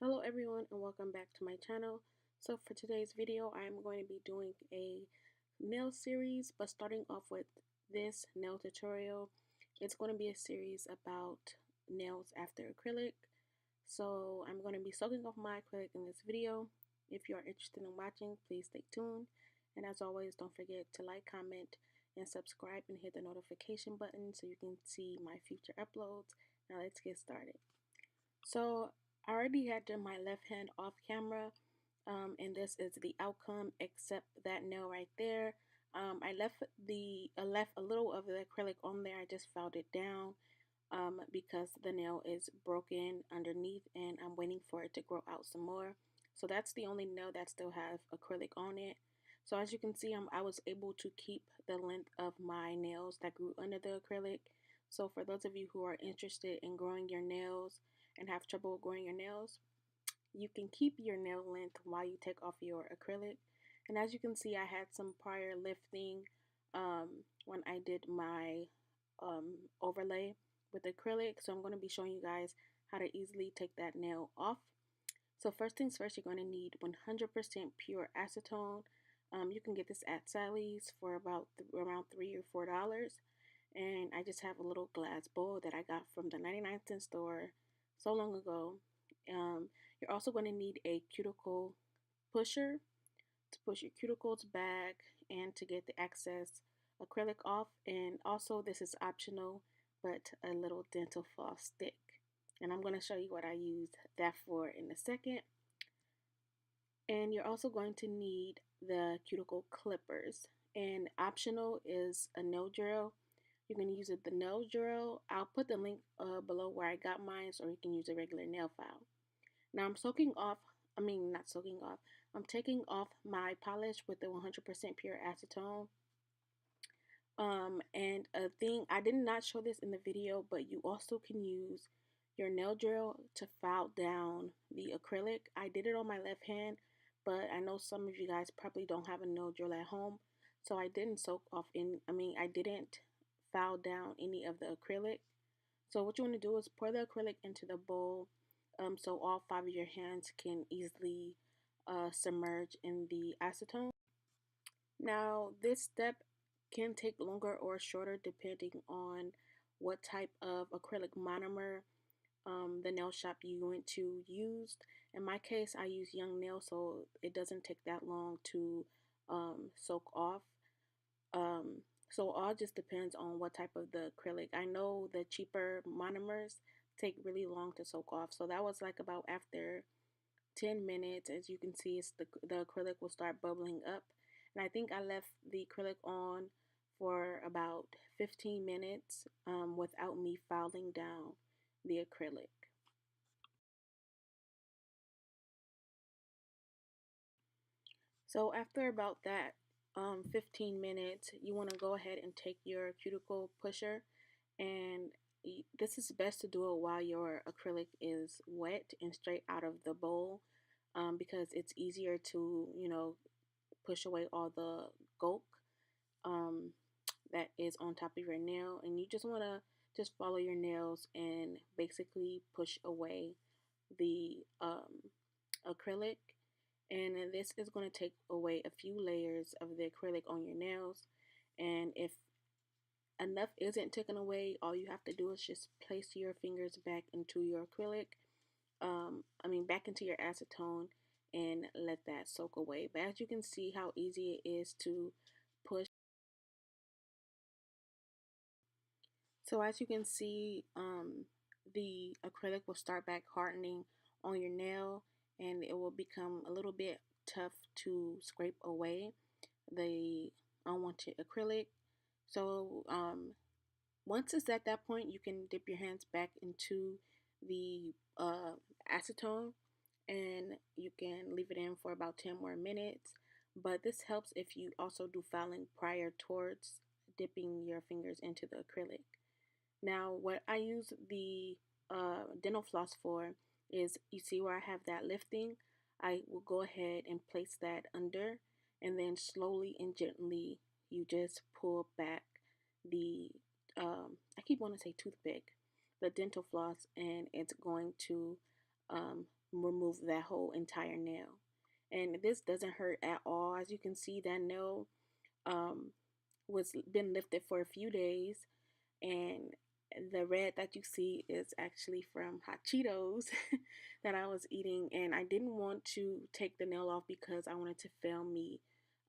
Hello everyone and welcome back to my channel. So for today's video I am going to be doing a nail series, but starting off with this nail tutorial, it's going to be a series about nails after acrylic. So I'm going to be soaking off my acrylic in this video. If you are interested in watching, please stay tuned, and as always, don't forget to like, comment, and subscribe and hit the notification button so you can see my future uploads. Now let's get started. So I already had done my left hand off camera, and this is the outcome except that nail right there. I left a little of the acrylic on there. I just filed it down because the nail is broken underneath and I'm waiting for it to grow out some more. So that's the only nail that still has acrylic on it. So as you can see, I was able to keep the length of my nails that grew under the acrylic. So for those of you who are interested in growing your nails and have trouble growing your nails, you can keep your nail length while you take off your acrylic. And as you can see, I had some prior lifting when I did my overlay with acrylic. So I'm going to be showing you guys how to easily take that nail off. So first things first, you're going to need 100% pure acetone. You can get this at Sally's for about around $3 or $4. And I just have a little glass bowl that I got from the 99-cent store so long ago. You're also going to need a cuticle pusher to push your cuticles back and to get the excess acrylic off. And also, this is optional, but a little dental floss stick. And I'm going to show you what I used that for in a second. And you're also going to need the cuticle clippers. And optional is a nail drill. You can use the nail drill. I'll put the link below where I got mine, or you can use a regular nail file. Now I'm I'm taking off my polish with the 100% pure acetone. And a thing, I did not show this in the video, but you also can use your nail drill to file down the acrylic. I did it on my left hand, but I know some of you guys probably don't have a nail drill at home, so I didn't I didn't file down any of the acrylic. So what you want to do is pour the acrylic into the bowl, so all 5 of your hands can easily submerge in the acetone. Now this step can take longer or shorter depending on what type of acrylic monomer the nail shop you went to used. In my case, I use Young Nail, so it doesn't take that long to soak off. So all just depends on what type of the acrylic. I know the cheaper monomers take really long to soak off, so that was like about after 10 minutes. As you can see, the acrylic will start bubbling up, and I think I left the acrylic on for about 15 minutes without me filing down the acrylic. So after about that 15 minutes, you want to go ahead and take your cuticle pusher, and this is best to do it while your acrylic is wet and straight out of the bowl, because it's easier to, push away all the gulk that is on top of your nail. And you just want to just follow your nails and basically push away the acrylic. And this is going to take away a few layers of the acrylic on your nails. And if enough isn't taken away, all you have to do is just place your fingers back into your acrylic, back into your acetone, and let that soak away. But as you can see how easy it is to push. So as you can see, the acrylic will start back hardening on your nail, and it will become a little bit tough to scrape away the unwanted acrylic. So once it's at that point, you can dip your hands back into the acetone, and you can leave it in for about 10 more minutes. But this helps if you also do filing prior towards dipping your fingers into the acrylic. Now, what I use the dental floss for is, you see where I have that lifting, I will go ahead and place that under, and then slowly and gently you just pull back the, I keep wanting to say toothpick, the dental floss, and it's going to remove that whole entire nail. And this doesn't hurt at all. As you can see, that nail um, was been lifted for a few days, and the red that you see is actually from hot Cheetos that I was eating, and I didn't want to take the nail off because I wanted to film me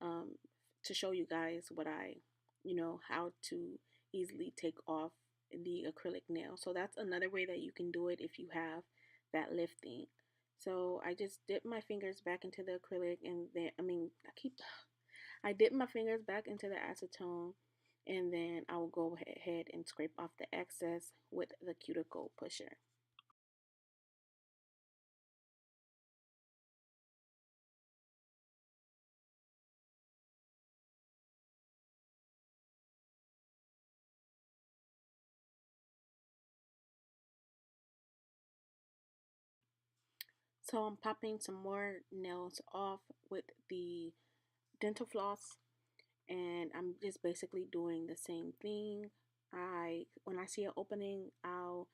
um, to show you guys what how to easily take off the acrylic nail. So that's another way that you can do it if you have that lifting. So I just dip my fingers back into the acrylic, and then I dip my fingers back into the acetone, and then I will go ahead and scrape off the excess with the cuticle pusher. So I'm popping some more nails off with the dental floss, and I'm just basically doing the same thing. When I see an opening, I'll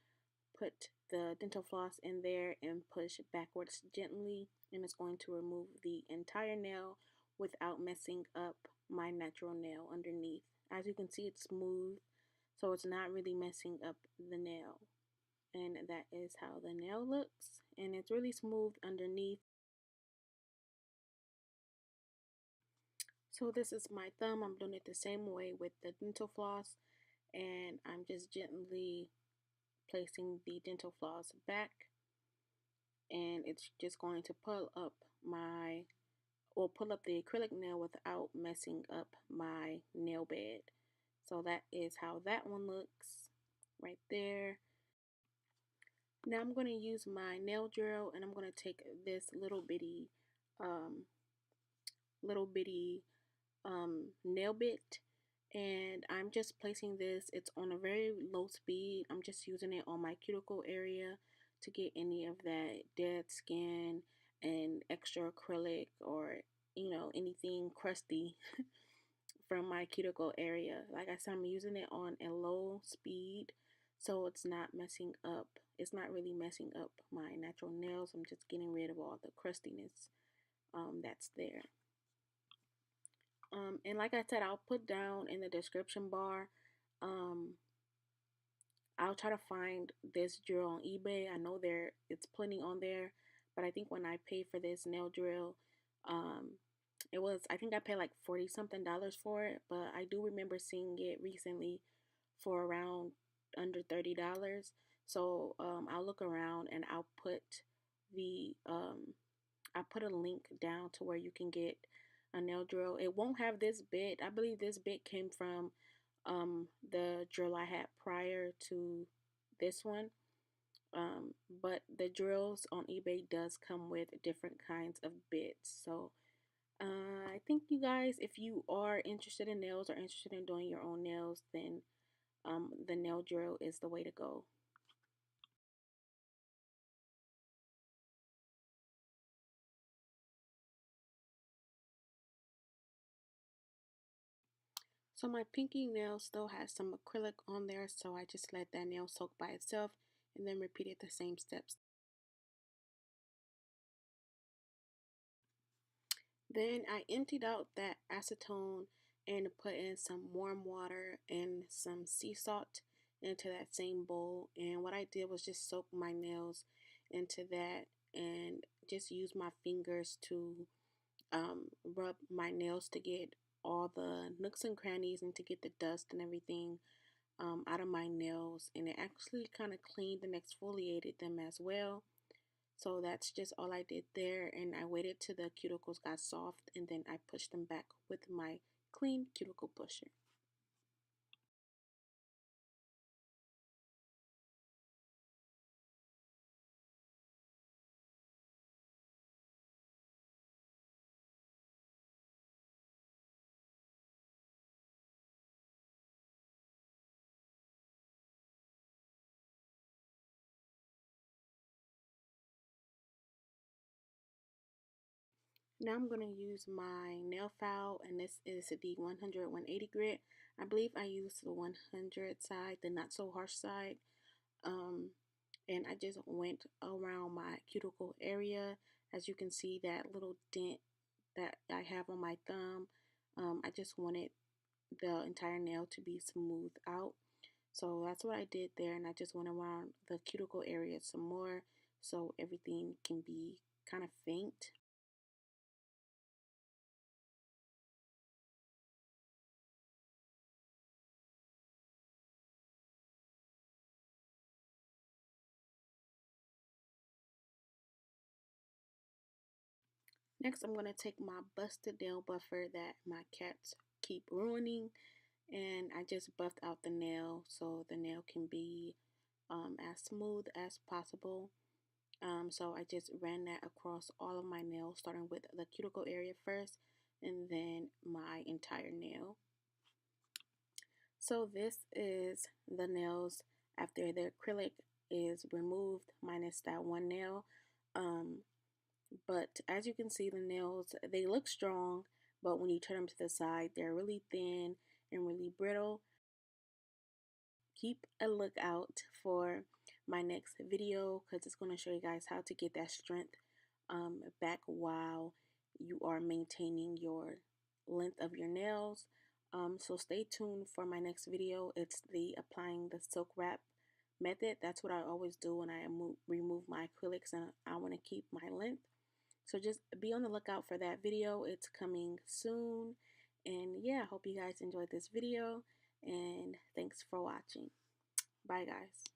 put the dental floss in there and push backwards gently, and it's going to remove the entire nail without messing up my natural nail underneath. As you can see, it's smooth, so it's not really messing up the nail. And that is how the nail looks, and it's really smooth underneath. So this is my thumb. I'm doing it the same way with the dental floss, and I'm just gently placing the dental floss back, and it's just going to pull up the acrylic nail without messing up my nail bed. So that is how that one looks right there. Now I'm going to use my nail drill, and I'm going to take this um, little bitty nail bit, and I'm just placing this. It's on a very low speed. I'm just using it on my cuticle area to get any of that dead skin and extra acrylic, or anything crusty from my cuticle area. Like I said, I'm using it on a low speed, so it's not really messing up my natural nails. I'm just getting rid of all the crustiness that's there. And like I said, I'll put down in the description bar. Um, I'll try to find this drill on eBay. I know it's plenty on there, but I think when I paid for this nail drill, um, I think I paid like 40 something dollars for it, but I do remember seeing it recently for around under $30. So I'll look around, and the um, I'll put a link down to where you can get a nail drill. It won't have this bit. I believe this bit came from the drill I had prior to this one. But the drills on eBay does come with different kinds of bits. So I think you guys, if you are interested in nails or interested in doing your own nails, then the nail drill is the way to go. So my pinky nail still has some acrylic on there, so I just let that nail soak by itself and then repeated the same steps. Then I emptied out that acetone and put in some warm water and some sea salt into that same bowl. And what I did was just soak my nails into that and just use my fingers to rub my nails to get all the nooks and crannies and to get the dust and everything out of my nails. And it actually kind of cleaned and exfoliated them as well. So that's just all I did there, and I waited till the cuticles got soft, and then I pushed them back with my clean cuticle pusher. Now I'm going to use my nail file, and this is the 100/180 grit. I believe I used the 100 side, the not so harsh side. Um, and I just went around my cuticle area. As you can see, that little dent that I have on my thumb, I just wanted the entire nail to be smoothed out. So that's what I did there, and I just went around the cuticle area some more so everything can be kind of faint. Next, I'm going to take my busted nail buffer that my cats keep ruining, and I just buffed out the nail so the nail can be as smooth as possible. So I just ran that across all of my nails, starting with the cuticle area first and then my entire nail. So this is the nails after the acrylic is removed, minus that one nail. But as you can see, the nails, they look strong, but when you turn them to the side, they're really thin and really brittle. Keep a lookout for my next video because it's going to show you guys how to get that strength back while you are maintaining your length of your nails. So stay tuned for my next video. It's the applying the silk wrap method. That's what I always do when I remove my acrylics and I want to keep my length. So just be on the lookout for that video. It's coming soon. And yeah, I hope you guys enjoyed this video. And thanks for watching. Bye, guys.